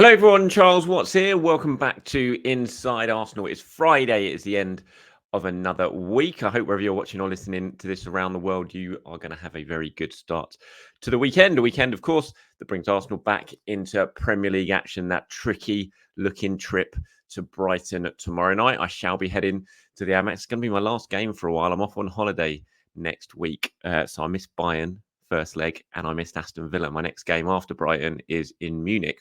Hello, everyone. Charles Watts here. Welcome back to Inside Arsenal. It's Friday. It is the end of another week. I hope wherever you're watching or listening to this around the world, you are going to have a very good start to the weekend. A weekend, of course, that brings Arsenal back into Premier League action. That tricky looking trip to Brighton tomorrow night. I shall be heading to the Amex. It's going to be my last game for a while. I'm off on holiday next week. So I missed Bayern first leg and I missed Aston Villa. My next game after Brighton is in Munich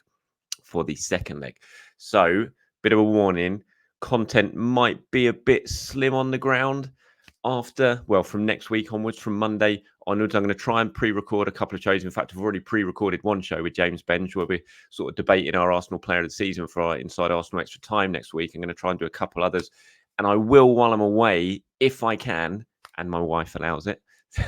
for the second leg. So, bit of a warning, content might be a bit slim on the ground from next week onwards, from Monday onwards. I'm going to try and pre-record a couple of shows. In fact, I've already pre-recorded one show with James Bench where we're sort of debating our Arsenal player of the season for our Inside Arsenal Extra Time next week. I'm going to try and do a couple others. And I will, while I'm away, if I can, and my wife allows it,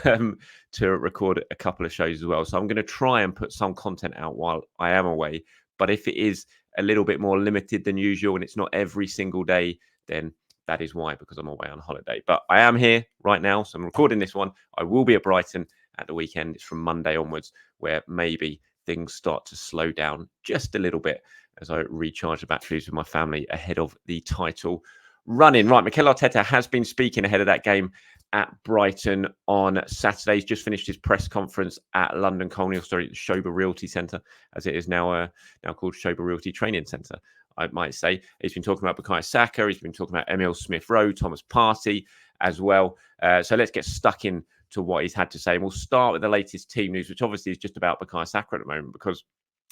to record a couple of shows as well. So I'm going to try and put some content out while I am away. But if it is a little bit more limited than usual and it's not every single day, then that is why, because I'm away on holiday. But I am here right now, so I'm recording this one. I will be at Brighton at the weekend. It's from Monday onwards, where maybe things start to slow down just a little bit as I recharge the batteries with my family ahead of the title run-in. Right, Mikel Arteta has been speaking ahead of that game at Brighton on Saturday. He's just finished his press conference at London Colney, Schober Realty Centre, as it is now called Schober Realty Training Centre, I might say. He's been talking about Bukayo Saka. He's been talking about Emile Rowe, Thomas Partey as well. So let's get stuck in to what he's had to say. And we'll start with the latest team news, which obviously is just about Bukayo Saka at the moment, because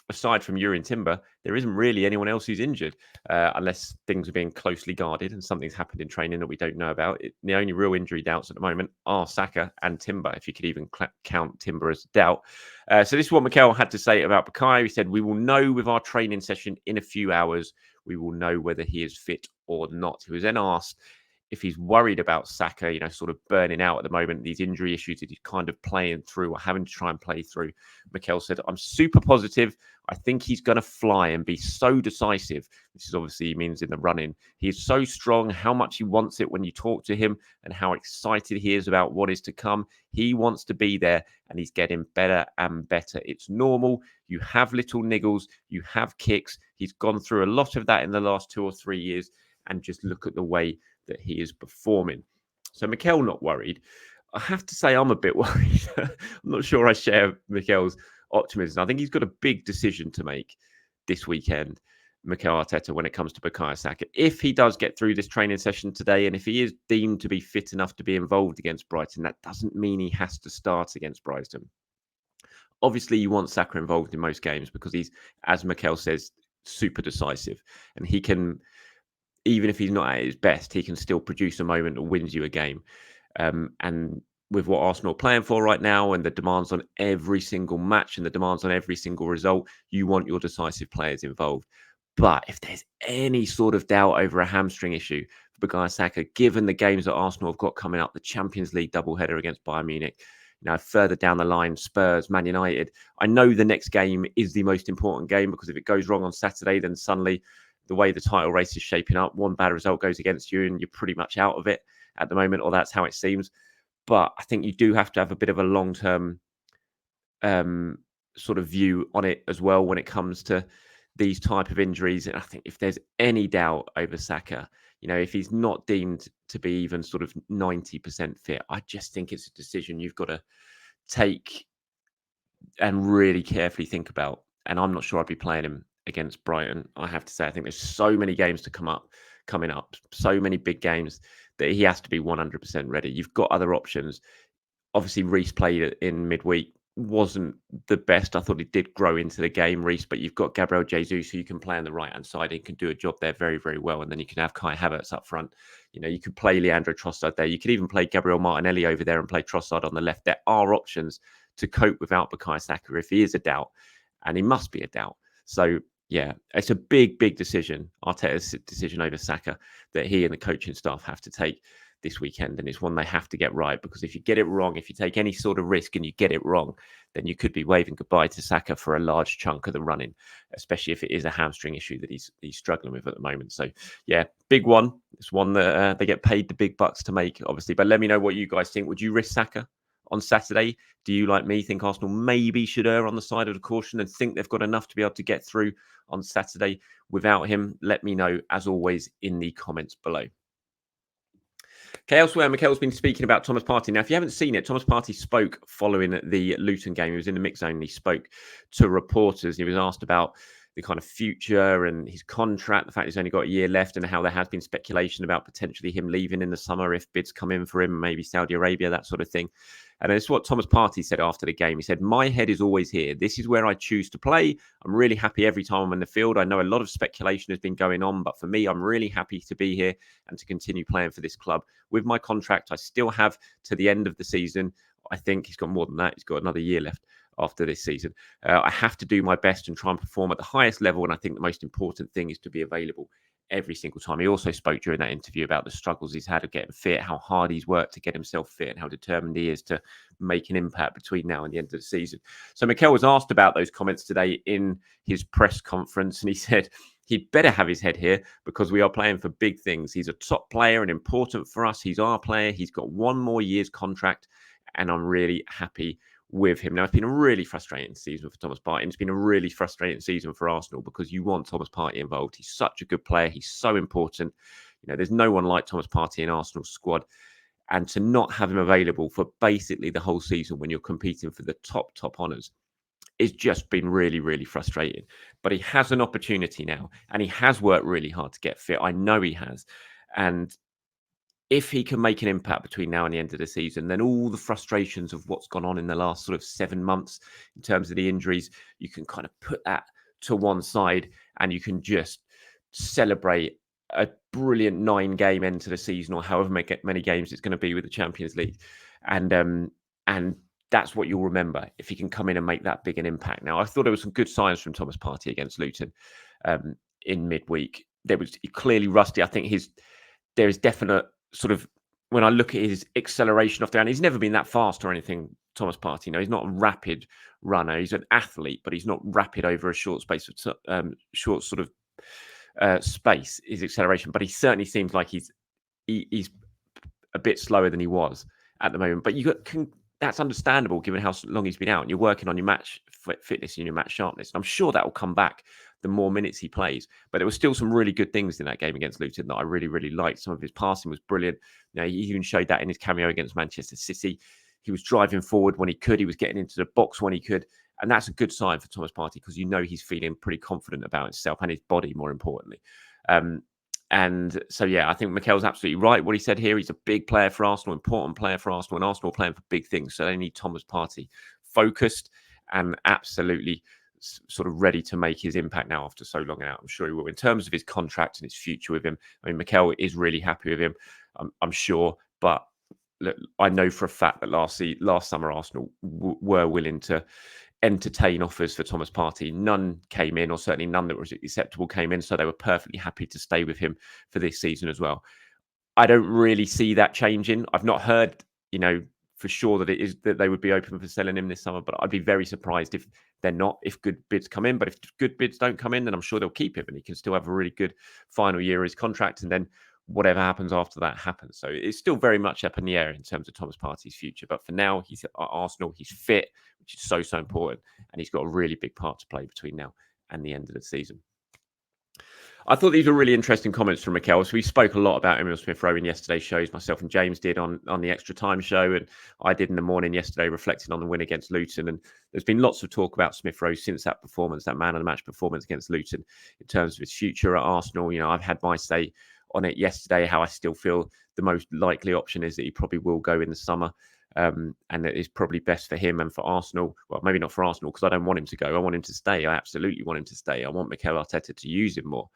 aside from Yuri Timber, there isn't really anyone else who's injured, unless things are being closely guarded and something's happened in training that we don't know about. The only real injury doubts at the moment are Saka and Timber, if you could even count Timber as a doubt. So this is what Mikel had to say about Bukayo. He said, "We will know with our training session in a few hours. We will know whether he is fit or not." He was then asked if he's worried about Saka, sort of burning out at the moment, these injury issues that he's kind of playing through or having to try and play through. Mikel said, "I'm super positive. I think he's going to fly and be so decisive." This is obviously he means in the running. He is so strong, how much he wants it when you talk to him and how excited he is about what is to come. He wants to be there and he's getting better and better. It's normal. You have little niggles. You have kicks. He's gone through a lot of that in the last 2 or 3 years, and just look at the way that he is performing. So Mikel not worried. I have to say I'm a bit worried. I'm not sure I share Mikel's optimism. I think he's got a big decision to make this weekend, Mikel Arteta, when it comes to Bukayo Saka. If he does get through this training session today, and if he is deemed to be fit enough to be involved against Brighton, that doesn't mean he has to start against Brighton. Obviously, you want Saka involved in most games because he's, as Mikel says, super decisive, and he can, even if he's not at his best, he can still produce a moment that wins you a game. And with what Arsenal are playing for right now and the demands on every single match and the demands on every single result, you want your decisive players involved. But if there's any sort of doubt over a hamstring issue for Bukayo Saka, given the games that Arsenal have got coming up, the Champions League doubleheader against Bayern Munich, further down the line, Spurs, Man United, I know the next game is the most important game, because if it goes wrong on Saturday, then suddenly the way the title race is shaping up, one bad result goes against you and you're pretty much out of it at the moment, or that's how it seems. But I think you do have to have a bit of a long-term sort of view on it as well when it comes to these type of injuries. And I think if there's any doubt over Saka, if he's not deemed to be even sort of 90% fit, I just think it's a decision you've got to take and really carefully think about. And I'm not sure I'd be playing him against Brighton. I have to say, I think there's so many games coming up, so many big games that he has to be 100% ready. You've got other options. Obviously, Reece played in midweek, wasn't the best. I thought he did grow into the game, Reece, but you've got Gabriel Jesus, who you can play on the right-hand side. He can do a job there very, very well. And then you can have Kai Havertz up front. You could play Leandro Trossard there. You could even play Gabriel Martinelli over there and play Trossard on the left. There are options to cope without Bukayo Saka if he is a doubt, and he must be a doubt. So, yeah, it's a big, big decision, Arteta's decision over Saka, that he and the coaching staff have to take this weekend. And it's one they have to get right, because if you get it wrong, if you take any sort of risk and you get it wrong, then you could be waving goodbye to Saka for a large chunk of the running, especially if it is a hamstring issue that he's struggling with at the moment. So, yeah, big one. It's one that they get paid the big bucks to make, obviously. But let me know what you guys think. Would you risk Saka on Saturday? Do you, like me, think Arsenal maybe should err on the side of the caution and think they've got enough to be able to get through on Saturday without him? Let me know, as always, in the comments below. Okay, elsewhere, Mikel's been speaking about Thomas Partey. Now, if you haven't seen it, Thomas Partey spoke following the Luton game. He was in the mix zone and he spoke to reporters. He was asked about the kind of future and his contract, the fact he's only got a year left, and how there has been speculation about potentially him leaving in the summer if bids come in for him, maybe Saudi Arabia, that sort of thing. And it's what Thomas Partey said after the game. He said, "My head is always here. This is where I choose to play. I'm really happy every time I'm in the field. I know a lot of speculation has been going on, but for me, I'm really happy to be here and to continue playing for this club. With my contract, I still have to the end of the season. I think he's got more than that. He's got another year left after this season. I have to do my best and try and perform at the highest level. And I think the most important thing is to be available every single time." He also spoke during that interview about the struggles he's had of getting fit, how hard he's worked to get himself fit, and how determined he is to make an impact between now and the end of the season. So Mikel was asked about those comments today in his press conference, and he said he'd better have his head here because we are playing for big things. He's a top player and important for us. He's our player. He's got one more year's contract, and I'm really happy with him. Now, it's been a really frustrating season for Thomas Partey. It's been a really frustrating season for Arsenal because you want Thomas Partey involved. He's such a good player. He's so important. You know, there's no one like Thomas Partey in Arsenal's squad. And to not have him available for basically the whole season when you're competing for the top honours, it's just been really, really frustrating. But he has an opportunity now, and he has worked really hard to get fit. I know he has. And if he can make an impact between now and the end of the season, then all the frustrations of what's gone on in the last sort of 7 months in terms of the injuries, you can kind of put that to one side and you can just celebrate a brilliant 9-game end to the season, or however many games it's going to be with the Champions League. And that's what you'll remember if he can come in and make that big an impact. Now, I thought there was some good signs from Thomas Partey against Luton in midweek. There was clearly rusty. I think there is definite sort of, when I look at his acceleration off the ground, he's never been that fast or anything, Thomas Partey. You know, he's not a rapid runner. He's an athlete, but he's not rapid over a short space of space, his acceleration. But he certainly seems like he's a bit slower than he was at the moment. But that's understandable given how long he's been out, and you're working on your match fitness and your match sharpness. And I'm sure that will come back the more minutes he plays. But there were still some really good things in that game against Luton that I really, really liked. Some of his passing was brilliant. You know, he even showed that in his cameo against Manchester City. He was driving forward when he could. He was getting into the box when he could. And that's a good sign for Thomas Partey because you know he's feeling pretty confident about himself and his body, more importantly. And so, yeah, I think Mikel's absolutely right. What he said here, he's a big player for Arsenal, important player for Arsenal, and Arsenal are playing for big things. So they need Thomas Partey focused and absolutely sort of ready to make his impact now after so long out. I'm sure he will. In terms of his contract and his future with him, I mean, Mikel is really happy with him, I'm sure. But look, I know for a fact that last summer Arsenal were willing to entertain offers for Thomas Partey. None came in, or certainly none that was acceptable came in. So they were perfectly happy to stay with him for this season as well. I don't really see that changing. I've not heard, for sure that they would be open for selling him this summer, but I'd be very surprised if they're not, if good bids come in. But if good bids don't come in, then I'm sure they'll keep him and he can still have a really good final year of his contract. And then whatever happens after that happens. So it's still very much up in the air in terms of Thomas Partey's future. But for now, he's at Arsenal. He's fit, which is so important. And he's got a really big part to play between now and the end of the season. I thought these were really interesting comments from Mikel. So we spoke a lot about Emile Smith-Rowe in yesterday's shows. Myself and James did on the Extra Time show, and I did in the morning yesterday, reflecting on the win against Luton. And there's been lots of talk about Smith-Rowe since that performance, that man of the match performance against Luton, in terms of his future at Arsenal. I've had my say on it yesterday, how I still feel the most likely option is that he probably will go in the summer. And it is probably best for him and for Arsenal. Well, maybe not for Arsenal, because I don't want him to go. I want him to stay. I absolutely want him to stay. I want Mikel Arteta to use him more.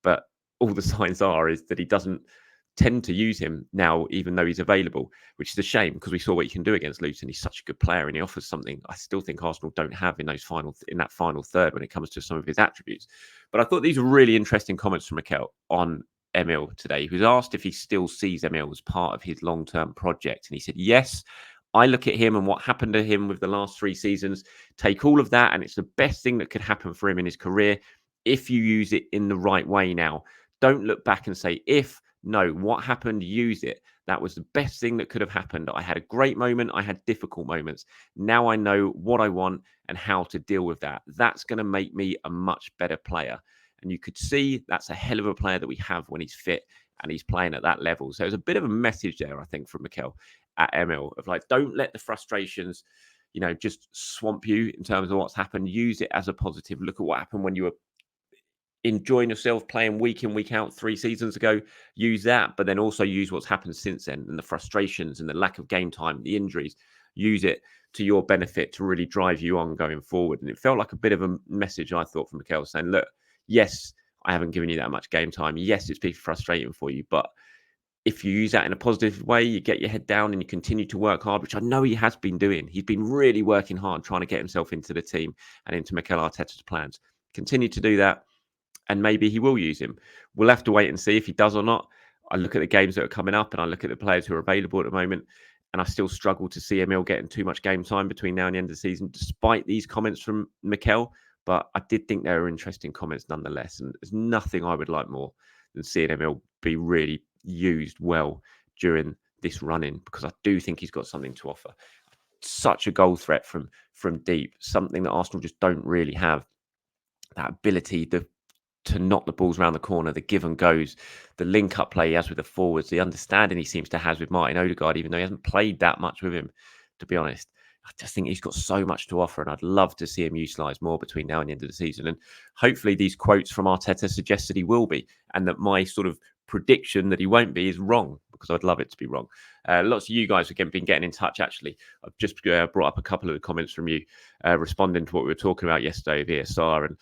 But all the signs is that he doesn't tend to use him now, even though he's available, which is a shame because we saw what he can do against Luton. He's such a good player and he offers something I still think Arsenal don't have in that final third when it comes to some of his attributes. But I thought these were really interesting comments from Mikel on Emile today. He was asked if he still sees Emile as part of his long-term project. And he said, yes, I look at him and what happened to him with the last 3 seasons, take all of that, and it's the best thing that could happen for him in his career if you use it in the right way now. Don't look back and say, no, what happened, use it. That was the best thing that could have happened. I had a great moment. I had difficult moments. Now I know what I want and how to deal with that. That's going to make me a much better player. And you could see that's a hell of a player that we have when he's fit and he's playing at that level. So there's a bit of a message there, I think, from Mikel at Emile of like, don't let the frustrations, just swamp you in terms of what's happened. Use it as a positive. Look at what happened when you were enjoying yourself playing week in, week out 3 seasons ago. Use that, but then also use what's happened since then and the frustrations and the lack of game time, the injuries. Use it to your benefit to really drive you on going forward. And it felt like a bit of a message, I thought, from Mikel saying, look, yes, I haven't given you that much game time. Yes, it's been frustrating for you, but if you use that in a positive way, you get your head down and you continue to work hard, which I know he has been doing. He's been really working hard, trying to get himself into the team and into Mikel Arteta's plans. Continue to do that, and maybe he will use him. We'll have to wait and see if he does or not. I look at the games that are coming up and I look at the players who are available at the moment, and I still struggle to see Emile getting too much game time between now and the end of the season, despite these comments from Mikel. But I did think they were interesting comments nonetheless. And there's nothing I would like more than seeing Emile be really used well during this run-in, because I do think he's got something to offer. Such a goal threat from deep, something that Arsenal just don't really have. That ability to knock the balls around the corner, the give and goes, the link-up play he has with the forwards, the understanding he seems to have with Martin Odegaard, even though he hasn't played that much with him, to be honest. I just think he's got so much to offer, and I'd love to see him utilised more between now and the end of the season. And hopefully these quotes from Arteta suggest that he will be, and that my sort of prediction that he won't be is wrong, because I'd love it to be wrong. Lots of you guys have been getting in touch, actually. I've just brought up a couple of the comments from you responding to what we were talking about yesterday with ESR. And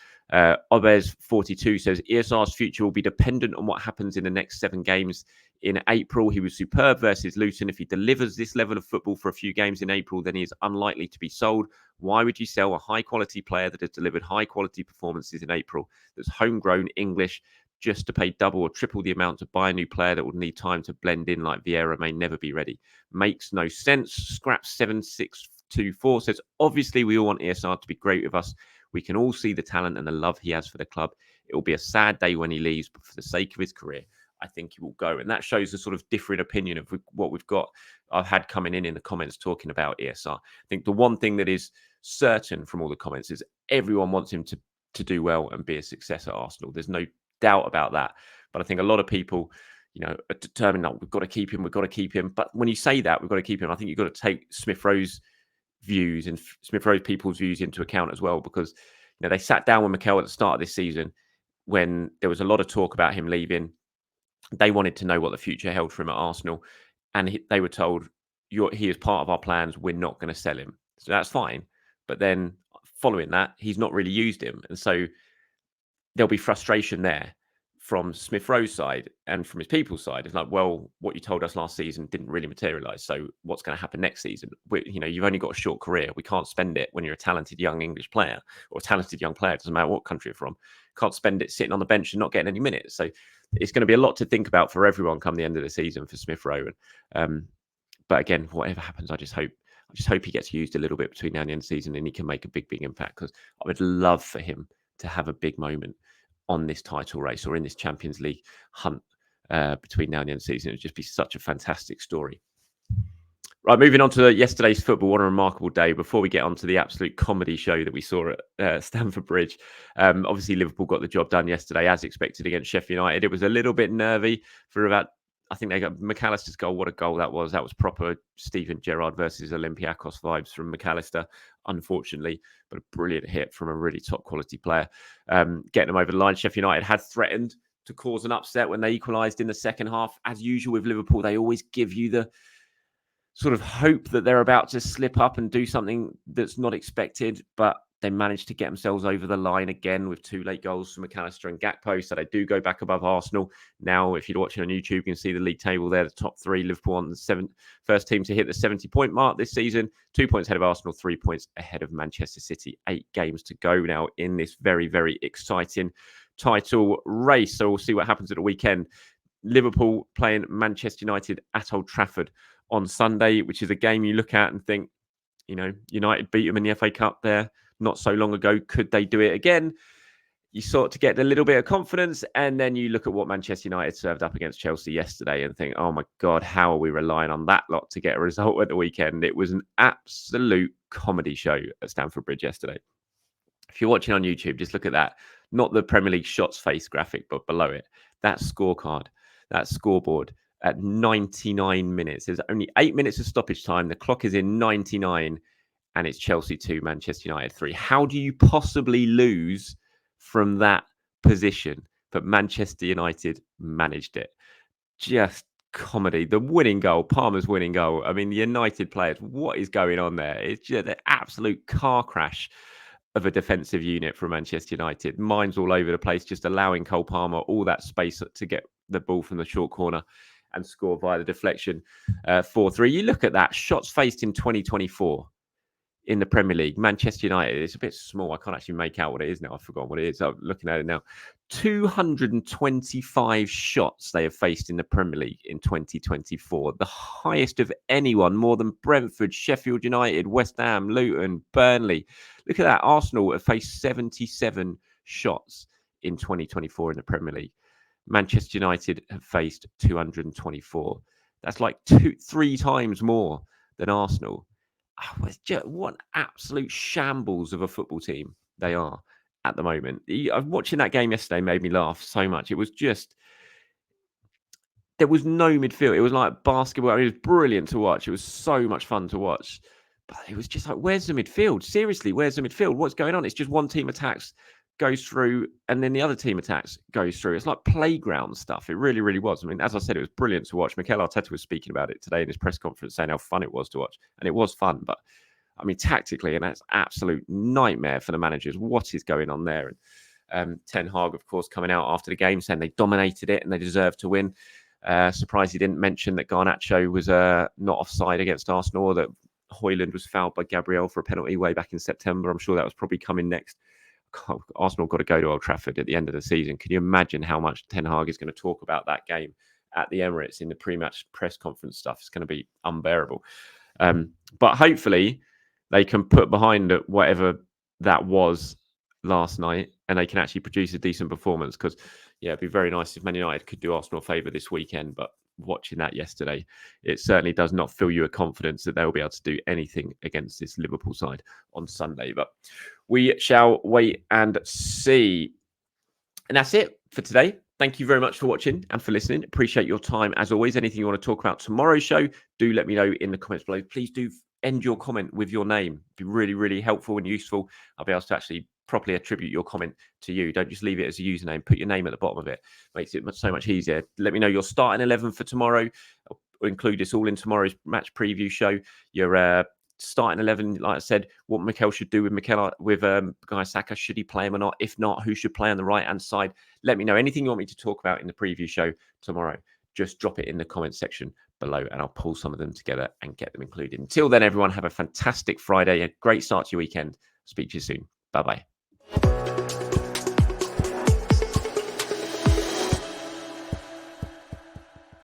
Obez42 says, ESR's future will be dependent on what happens in the next 7 games. In April, he was superb versus Luton. If he delivers this level of football for a few games in April, then he is unlikely to be sold. Why would you sell a high-quality player that has delivered high-quality performances in April, that's homegrown English, just to pay double or triple the amount to buy a new player that will need time to blend in like Vieira may never be ready? Makes no sense. Scrap7624 says, obviously we all want ESR to be great with us. We can all see the talent and the love he has for the club. It will be a sad day when he leaves, but for the sake of his career, I think he will go. And that shows the sort of different opinion of what we've got. I've had coming in the comments talking about ESR. I think the one thing that is certain from all the comments is everyone wants him to do well and be a success at Arsenal. There's no doubt about that. But I think a lot of people, are determined that we've got to keep him. But when you say that, we've got to keep him, I think you've got to take Smith Rowe's views and Smith Rowe people's views into account as well, because they sat down with Mikel at the start of this season when there was a lot of talk about him leaving. They wanted to know what the future held for him at Arsenal, and they were told, he is part of our plans, we're not going to sell him. So that's fine. But then following that, he's not really used him, and so there'll be frustration there from Smith Rowe's side and from his people's side. It's like, well, what you told us last season didn't really materialise. So what's going to happen next season? You've only got a short career. We can't spend it when you're a talented young English player, or a talented young player. It doesn't matter what country you're from. Can't spend it sitting on the bench and not getting any minutes. So it's going to be a lot to think about for everyone come the end of the season for Smith Rowe. But again, whatever happens, I just hope he gets used a little bit between now and the end of the season, and he can make a big impact, because I would love for him to have a big moment on this title race or in this Champions League hunt between now and the end of the season. It would just be such a fantastic story. Right, moving on to yesterday's football. What a remarkable day. Before we get on to the absolute comedy show that we saw at Stamford Bridge, obviously Liverpool got the job done yesterday as expected against Sheffield United. It was a little bit nervy for about, I think they got McAllister's goal. What a goal that was. That was proper Steven Gerrard versus Olympiacos vibes from McAllister, unfortunately, but a brilliant hit from a really top quality player. Getting them over the line. Sheffield United had threatened to cause an upset when they equalised in the second half. As usual with Liverpool, they always give you the sort of hope that they're about to slip up and do something that's not expected, but they managed to get themselves over the line again with 2 late goals from McAllister and Gakpo. So they do go back above Arsenal. Now, if you're watching on YouTube, you can see the league table there, the top 3. Liverpool on the first team to hit the 70-point mark this season. 2 points ahead of Arsenal, 3 points ahead of Manchester City. 8 games to go now in this very, very exciting title race. So we'll see what happens at the weekend. Liverpool playing Manchester United at Old Trafford on Sunday, which is a game you look at and think, United beat them in the FA Cup there not so long ago. Could they do it again? you sort to get a little bit of confidence, and then you look at what Manchester United served up against Chelsea yesterday and think, oh my God, how are we relying on that lot to get a result at the weekend? It was an absolute comedy show at Stamford Bridge yesterday. If you're watching on YouTube, just look at that. Not the Premier League shots face graphic, but below it, that scorecard, that scoreboard at 99 minutes. There's only 8 minutes of stoppage time. The clock is in 99, and it's Chelsea 2, Manchester United 3. How do you possibly lose from that position? But Manchester United managed it. Just comedy. The winning goal, Palmer's winning goal. I mean, the United players, what is going on there? It's just an absolute car crash of a defensive unit from Manchester United. Minds all over the place, just allowing Cole Palmer all that space to get the ball from the short corner and score via the deflection. 4-3. You look at that, shots faced in 2024 in the Premier League. Manchester United, it's a bit small. I can't actually make out what it is now. I've forgotten what it is. I'm looking at it now. 225 shots they have faced in the Premier League in 2024. The highest of anyone, more than Brentford, Sheffield United, West Ham, Luton, Burnley. Look at that. Arsenal have faced 77 shots in 2024 in the Premier League. Manchester United have faced 224. That's like 3 times more than Arsenal. What absolute shambles of a football team they are at the moment. Watching that game yesterday made me laugh so much. It was just, there was no midfield. It was like basketball. I mean, it was brilliant to watch. It was so much fun to watch. But it was just like, where's the midfield? Seriously, where's the midfield? What's going on? It's just one team attacks, goes through, and then the other team attacks, goes through. It's like playground stuff. It really, really was. I mean, as I said, it was brilliant to watch. Mikel Arteta was speaking about it today in his press conference, saying how fun it was to watch. And it was fun, but I mean, tactically, and that's absolute nightmare for the managers. What is going on there? And Ten Hag, of course, coming out after the game saying they dominated it and they deserved to win. Surprised he didn't mention that Garnacho was not offside against Arsenal, or that Højlund was fouled by Gabriel for a penalty way back in September. I'm sure that was probably coming next. Arsenal got to go to Old Trafford at the end of the season. Can you imagine how much Ten Hag is going to talk about that game at the Emirates in the pre-match press conference stuff? It's going to be unbearable. But hopefully they can put behind it whatever that was last night, and they can actually produce a decent performance. Because, yeah, it'd be very nice if Man United could do Arsenal a favour this weekend. But watching that yesterday, it certainly does not fill you with confidence that they'll be able to do anything against this Liverpool side on Sunday. But we shall wait and see. And that's it for today. Thank you very much for watching and for listening. Appreciate your time as always. Anything you want to talk about tomorrow's show, do let me know in the comments below. Please do end your comment with your name. It'd be really, really helpful and useful. I'll be able to actually properly attribute your comment to you. Don't just leave it as a username. Put your name at the bottom of it. Makes it so much easier. Let me know your starting 11 for tomorrow. I'll include this all in tomorrow's match preview show. Your starting 11, like I said, what Mikel should do with Bukayo Saka. Should he play him or not? If not, who should play on the right-hand side? Let me know. Anything you want me to talk about in the preview show tomorrow, just drop it in the comment section below and I'll pull some of them together and get them included. Until then, everyone, have a fantastic Friday, a great start to your weekend. Speak to you soon. Bye-bye.